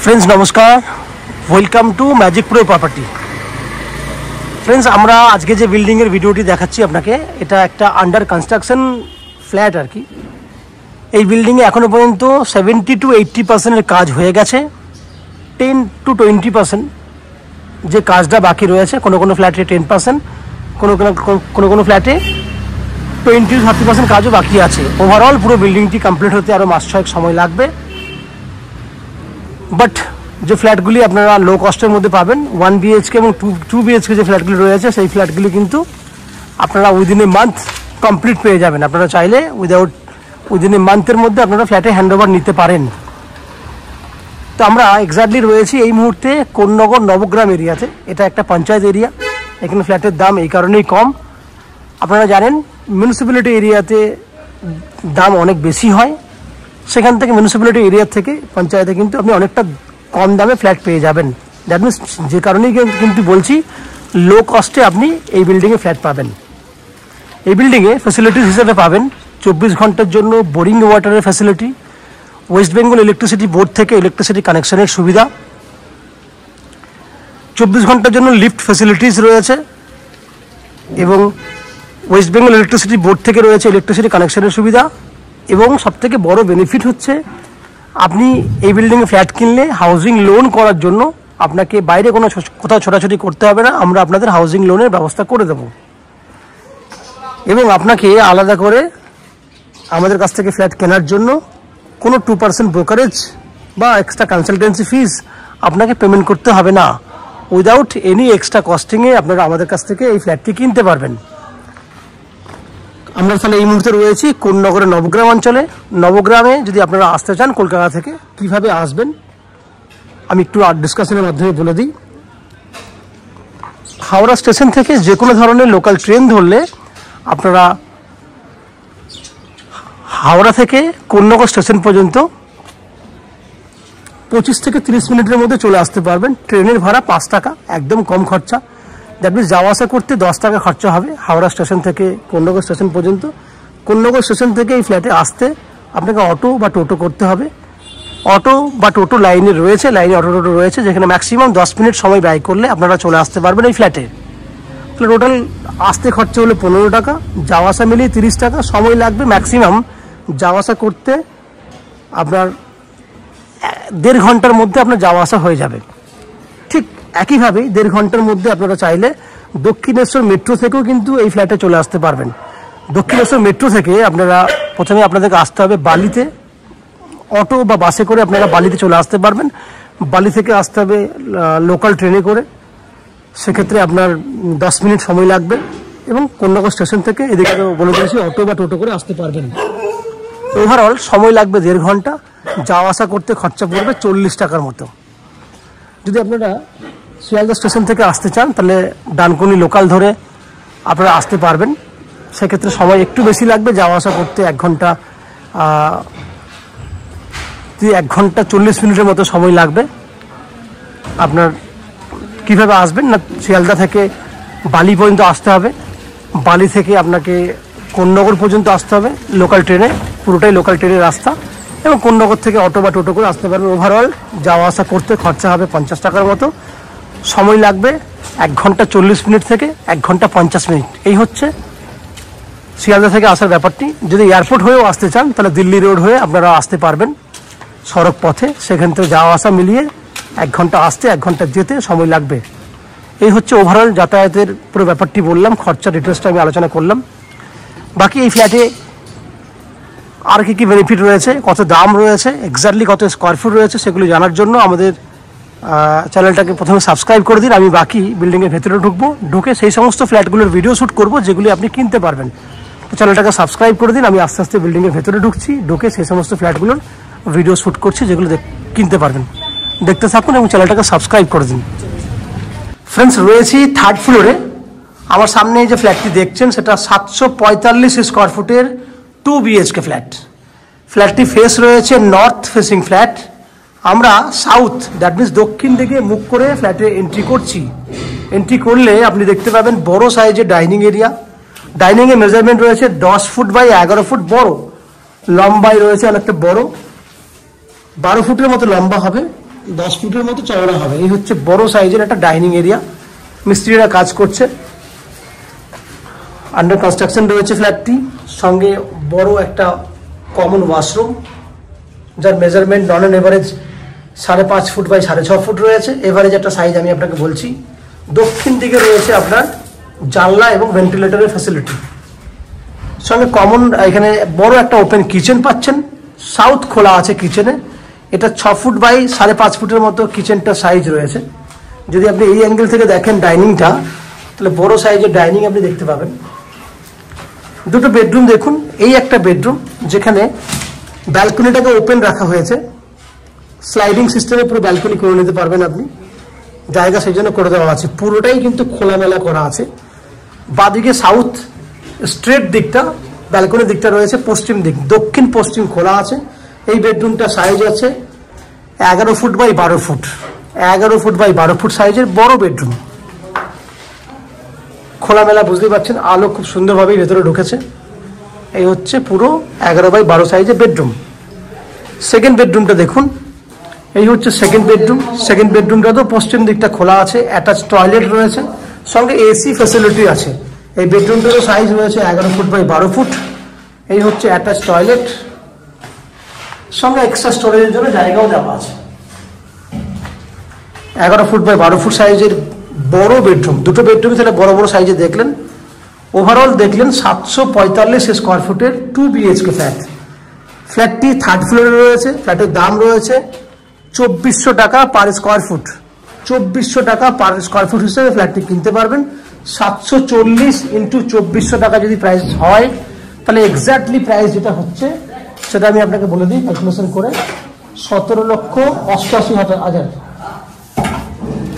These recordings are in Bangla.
फ्रेंड्स नमस्कार welcome to magic pro property. Friends আমরা আজকে যে বিল্ডিং এর ভিডিওটি দেখাচ্ছি আপনাকে এটা একটা আন্ডার কনস্ট্রাকশন ফ্ল্যাট আর কি। এই বিল্ডিং এ এখনো পর্যন্ত 70 to 80% এর কাজ হয়ে গেছে, 10 to 20% যে কাজটা বাকি রয়েছে। কোনো কোনো ফ্ল্যাটে 10%, কোনো কোনো ফ্ল্যাটে 20 to 30% কাজও বাকি আছে। ওভারঅল পুরো বিল্ডিংটি কমপ্লিট হতে আরও মাস ছয়েক সময় লাগবে। বাট যে ফ্ল্যাটগুলি আপনারা লো কস্টের মধ্যে পাবেন 1 BHK এবং 2 BHK যে ফ্ল্যাটগুলি রয়েছে সেই ফ্ল্যাটগুলি কিন্তু আপনারা উইদিন এ মান্থ কমপ্লিট পেয়ে যাবেন। আপনারা চাইলে উইদিন এ মান্থের মধ্যে আপনারা ফ্ল্যাটে হ্যান্ডওভার নিতে পারেন। তো আমরা এক্স্যাক্টলি রয়েছি এই মুহূর্তে কোন্নগর নবগ্রাম এরিয়াতে। এটা একটা পঞ্চায়েত এরিয়া, এখানে ফ্ল্যাটের দাম এই কারণেই কম। আপনারা জানেন মিউনিসিপ্যালিটি এরিয়াতে দাম অনেক বেশি হয়, সেখান থেকে মিউনিসিপ্যালিটি এরিয়া থেকে পঞ্চায়েতে কিন্তু আপনি অনেকটা কম দামে ফ্ল্যাট পেয়ে যাবেন। দ্যাট মিনস যে কারণেই কিন্তু বলছি লো কস্টে আপনি এই বিল্ডিংয়ে ফ্ল্যাট পাবেন। এই বিল্ডিংয়ে ফ্যাসিলিটিস হিসেবে পাবেন 24 ঘন্টার জন্য বোরিং ওয়াটারের facility, West Bengal electricity board থেকে ইলেকট্রিসিটি কানেকশনের সুবিধা, 24 ঘন্টার জন্য লিফট ফ্যাসিলিটিস রয়েছে এবং ওয়েস্ট বেঙ্গল ইলেকট্রিসিটি বোর্ড থেকে রয়েছে ইলেকট্রিসিটি কানেকশনের সুবিধা। এবং সবথেকে বড় বেনিফিট হচ্ছে আপনি এই বিল্ডিংয়ে ফ্ল্যাট কিনলে হাউজিং লোন করার জন্য আপনাকে বাইরে কোথাও ছোটাছুটি করতে হবে না, আমরা আপনাদের হাউজিং লোনের ব্যবস্থা করে দেব। এবং আপনাকে আলাদা করে আমাদের কাছ থেকে ফ্ল্যাট কেনার জন্য কোনো 2% ব্রোকারেজ বা এক্সট্রা কনসালটেন্সি ফিস আপনাকে পেমেন্ট করতে হবে না। উইদাউট এনি এক্সট্রা কস্টিংয়ে আপনারা আমাদের কাছ থেকে এই ফ্ল্যাটটি কিনতে পারবেন। আমরা তাহলে এই মুহূর্তে রয়েছি কোন্নগরের নবগ্রাম অঞ্চলে। নবগ্রামে যদি আপনারা আসতে চান কলকাতা থেকে কিভাবে আসবেন আমি একটু ডিসকাশনের মাধ্যমে বলে দিই। হাওড়া স্টেশন থেকে যে কোনো ধরনের লোকাল ট্রেন ধরলে আপনারা হাওড়া থেকে কোন্নগর স্টেশন পর্যন্ত 25 থেকে 30 মিনিটের মধ্যে চলে আসতে পারবেন। ট্রেনের ভাড়া 5 টাকা, একদম কম খরচা। দ্যাট মিনস যাওয়া আসা করতে 10 টাকা খরচা হবে হাওড়া স্টেশন থেকে কোন্নগর স্টেশন পর্যন্ত। কোন্নগর স্টেশন থেকে এই ফ্ল্যাটে আসতে আপনাকে অটো বা টোটো করতে হবে। অটো বা টোটো লাইনে অটো টোটো রয়েছে, যেখানে ম্যাক্সিমাম 10 মিনিট সময় ব্যয় করলে আপনারা চলে আসতে পারবেন এই ফ্ল্যাটে। তাহলে টোটাল আসতে খরচা হলো 15 টাকা, যাওয়া আসা মিলিয়ে 30 টাকা। সময় লাগবে ম্যাক্সিমাম যাওয়া আসা করতে আপনার 1.5 ঘন্টার মধ্যে আপনার যাওয়া আসা হয়ে যাবে। ঠিক একইভাবে 1.5 ঘন্টার মধ্যে আপনারা চাইলে দক্ষিণেশ্বর মেট্রো থেকেও কিন্তু এই ফ্ল্যাটে চলে আসতে পারবেন। দক্ষিণেশ্বর মেট্রো থেকে আপনারা প্রথমে আপনাদেরকে আসতে হবে বালিতে, অটো বা বাসে করে আপনারা বালিতে চলে আসতে পারবেন। বালি থেকে আসতে হবে লোকাল ট্রেনে করে, সেক্ষেত্রে আপনার 10 মিনিট সময় লাগবে। এবং কোন্নগর স্টেশন থেকে এদিকে বলে দিয়েছি অটো বা টোটো করে আসতে পারবেন। ওভারঅল সময় লাগবে 1.5 ঘন্টা, যাওয়া আসা করতে খরচা পড়বে 40 টাকার মতো। যদি আপনারা শিয়ালদা স্টেশন থেকে আসতে চান তাহলে ডানকুনি লোকাল ধরে আপনারা আসতে পারবেন, সেক্ষেত্রে সময় একটু বেশি লাগবে, যাওয়া আসা করতে 1 ঘন্টা 40 মিনিটের মতো সময় লাগবে। আপনার কিভাবে আসবেন না, শিয়ালদা থেকে বালি পর্যন্ত আসতে হবে, বালি থেকে আপনাকে কোন্নগর পর্যন্ত আসতে হবে লোকাল ট্রেনে, পুরোটাই লোকাল ট্রেনের রাস্তা। এবং কোন্নগর থেকে অটো বা টোটো করে আসতে পারবেন। ওভারঅল যাওয়া আসা করতে খরচা হবে 50 টাকার মতো, সময় লাগবে 1 ঘন্টা 40 মিনিট থেকে 1 ঘন্টা 50 মিনিট। এই হচ্ছে শিয়ালদা থেকে আসার ব্যাপারটি। যদি এয়ারপোর্ট হয়েও আসতে চান তাহলে দিল্লি রোড হয়ে আপনারা আসতে পারবেন সড়ক পথে, সেখান থেকে যাওয়া আসা মিলিয়ে 1 ঘন্টা আসতে 1 ঘন্টা যেতে সময় লাগবে। এই হচ্ছে ওভারঅল যাতায়াতের পুরো ব্যাপারটি বললাম, খরচা ডিটেলসটা আমি আলোচনা করলাম। বাকি এই ফ্ল্যাটে আর কি কি বেনিফিট রয়েছে, কত দাম রয়েছে, এক্স্যাক্টলি কত স্কোয়ার ফুট রয়েছে, সেগুলো জানার জন্য আমাদের চ্যানেলটাকে প্রথমে সাবস্ক্রাইব করে দিন। আমি বাকি বিল্ডিংয়ের ভেতরে ঢুকে সেই সমস্ত ফ্ল্যাটগুলোর ভিডিও শ্যুট করব যেগুলি আপনি কিনতে পারবেন। তো চ্যানেলটাকে সাবস্ক্রাইব করে দিন। আমি আস্তে আস্তে বিল্ডিংয়ের ভেতরে ঢুকে সেই সমস্ত ফ্ল্যাটগুলোর ভিডিও শ্যুট করছি যেগুলো কিনতে পারবেন। দেখতে থাকুন এবং চ্যানেলটাকে সাবস্ক্রাইব করে দিন। ফ্রেন্ডস রয়েছি 3rd ফ্লোরে। আমার সামনে যে ফ্ল্যাটটি দেখছেন সেটা 745 স্কোয়ার ফুটের 2 BHK ফ্ল্যাট। ফ্ল্যাটটি ফেস রয়েছে নর্থ ফেসিং ফ্ল্যাট। আমরা সাউথ দ্যাট মিনস দক্ষিণ দিকে মুখ করে ফ্ল্যাটে এন্ট্রি করছি। এন্ট্রি করলে আপনি দেখতে পাবেন বড় সাইজের ডাইনিং এরিয়া। ডাইনিংয়ের মেজারমেন্ট রয়েছে 10 ফুট বাই 11 ফুট বড়, লম্বায় রয়েছে অনেকটা বড়, 12 ফুটের মতো লম্বা হবে। 10 ফুটের মতো চওড়া হবে। এই হচ্ছে বড় সাইজের একটা ডাইনিং এরিয়া, মিস্ত্রিরা কাজ করছে, আন্ডার কনস্ট্রাকশন রয়েছে ফ্ল্যাটটি। সঙ্গে বড় একটা কমন ওয়াশরুম, যার measurement on an average 5.5 foot by 6.5 foot রয়েছে। এভারেজ একটা সাইজ আমি আপনাকে বলছি। দক্ষিণ দিকে রয়েছে আপনার জানলা এবং ভেন্টিলেটরের ফ্যাসিলিটি। সঙ্গে কমন এখানে বড় একটা ওপেন কিচেন পাচ্ছেন, সাউথ খোলা আছে কিচেনে। এটা 6 ফুট বাই 5.5 ফুটের মতো কিচেনটা সাইজ রয়েছে। যদি আপনি এই অ্যাঙ্গেল থেকে দেখেন ডাইনিংটা, তাহলে বড় সাইজের ডাইনিং আপনি দেখতে পাবেন। দুটো বেডরুম দেখুন, এই একটা বেডরুম যেখানে ব্যালকনিটাকে ওপেন রাখা হয়েছে, স্লাইডিং সিস্টেমে পুরো ব্যালকনি করে নিতে পারবেন আপনি, জায়গা সেই জন্য করে দেওয়া আছে। পুরোটাই কিন্তু খোলামেলা করা আছে। বাদিকে সাউথ স্ট্রেট দিকটা, ব্যালকনির দিকটা রয়েছে পশ্চিম দিক, দক্ষিণ পশ্চিম খোলা আছে। এই বেডরুমটা সাইজ আছে 11 foot by 12 foot, 11 foot by 12 foot সাইজের বড় বেডরুম। খোলামেলা, বুঝতেই পারছেন, আলো খুব সুন্দরভাবেই ভেতরে ঢুকেছে। এই হচ্ছে পুরো 11 বাই 12 সাইজের বেডরুম। সেকেন্ড বেডরুমটা দেখুন, এই হচ্ছে সেকেন্ড বেডরুম। সেকেন্ড বেডরুমটা তো পশ্চিম দিকটা খোলা আছে, অ্যাটাচ টয়লেট রয়েছে, সঙ্গে এসি ফ্যাসিলিটি আছে। এই বেডরুমটারও সাইজ রয়েছে 11 ফুট বাই 12 ফুট। এই হচ্ছে অ্যাটাচ টয়লেট, সঙ্গে এক্সট্রা স্টোরেজের জন্য জায়গাও দেওয়া আছে। 11 ফুট বাই 12 ফুট সাইজের বড় বেডরুম। দুটো বেডরুম তাহলে বড় বড় সাইজে দেখলেন। ওভারঅল দেখলেন 745 স্কোয়ার ফুটের 2 BHK ফ্ল্যাট। ফ্ল্যাটটি থার্ড ফ্লোরে রয়েছে। ফ্ল্যাটের দাম রয়েছে 2400 টাকা পার স্কোয়ার ফুট। 2400 টাকা পার স্কোয়ার ফুট হিসেবে ফ্ল্যাটটি কিনতে পারবেন। 740 ইন্টু 2400 টাকা যদি প্রাইস হয়, তাহলে এক্স্যাক্টলি প্রাইস যেটা হচ্ছে সেটা আমি আপনাকে বলে দিই ক্যালকুলেশন করে। 17,88,000,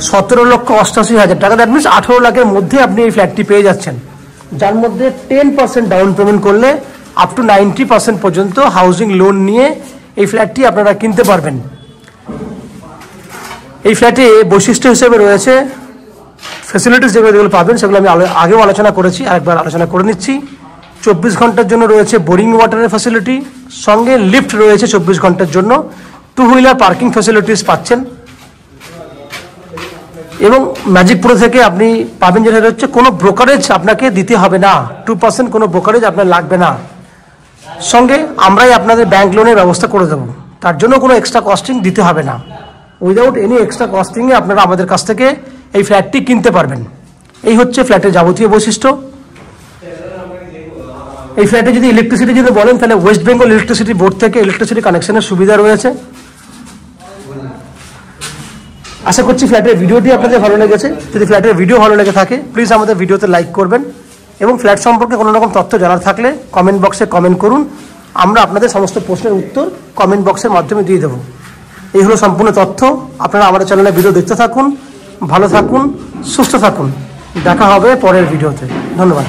17,88,000 টাকা। দ্যাট মিনস 18 লাখের মধ্যে আপনি এই ফ্ল্যাটটি পেয়ে যাচ্ছেন, যার মধ্যে 10% ডাউন পেমেন্ট করলে আপ টু 90% পর্যন্ত হাউজিং লোন নিয়ে এই ফ্ল্যাটটি আপনারা কিনতে পারবেন। এই ফ্ল্যাটে বৈশিষ্ট্য হিসেবে রয়েছে ফ্যাসিলিটিস যেগুলো পাবেন, সেগুলো আমি আগেও আলোচনা করেছি, আরেকবার আলোচনা করে নিচ্ছি। 24 ঘন্টার জন্য রয়েছে বোরিং ওয়াটারের ফ্যাসিলিটি, সঙ্গে লিফট রয়েছে 24 ঘন্টার জন্য। 2 হুইলার পার্কিং ফ্যাসিলিটিস পাচ্ছেন। এবং ম্যাজিক প্রো থেকে আপনি পাবেন যেটা হচ্ছে কোনো ব্রোকারেজ আপনাকে দিতে হবে না, 2% কোনো ব্রোকারেজ আপনার লাগবে না। সঙ্গে আমরাই আপনাদের ব্যাংক লোনের ব্যবস্থা করে দেবো, তার জন্য কোনো এক্সট্রা কস্টিং দিতে হবে না। উইদাউট এনি এক্সট্রা কস্টিংয়ে আপনারা আমাদের কাছ থেকে এই ফ্ল্যাটটি কিনতে পারবেন। এই হচ্ছে ফ্ল্যাটের যাবতীয় বৈশিষ্ট্য। এই ফ্ল্যাটে যদি ইলেকট্রিসিটি যদি বলেন, তাহলে ওয়েস্ট বেঙ্গল ইলেকট্রিসিটি বোর্ড থেকে ইলেকট্রিসিটি কানেকশনের সুবিধা রয়েছে। আশা করছি ফ্ল্যাটের ভিডিওটি আপনাদের ভালো লেগেছে। যদি ফ্ল্যাটের ভিডিও ভালো লেগে থাকে, প্লিজ আমাদের ভিডিওতে লাইক করবেন এবং ফ্ল্যাট সম্পর্কে কোনো রকম তথ্য জানার থাকলে কমেন্ট বক্সে কমেন্ট করুন। আমরা আপনাদের সমস্ত প্রশ্নের উত্তর কমেন্ট বক্সের মাধ্যমে দিয়ে দেবো। এই হলো সম্পূর্ণ তথ্য। আপনারা আমাদের চ্যানেলে ভিডিও দেখতে থাকুন, ভালো থাকুন, সুস্থ থাকুন। দেখা হবে পরের ভিডিওতে। ধন্যবাদ।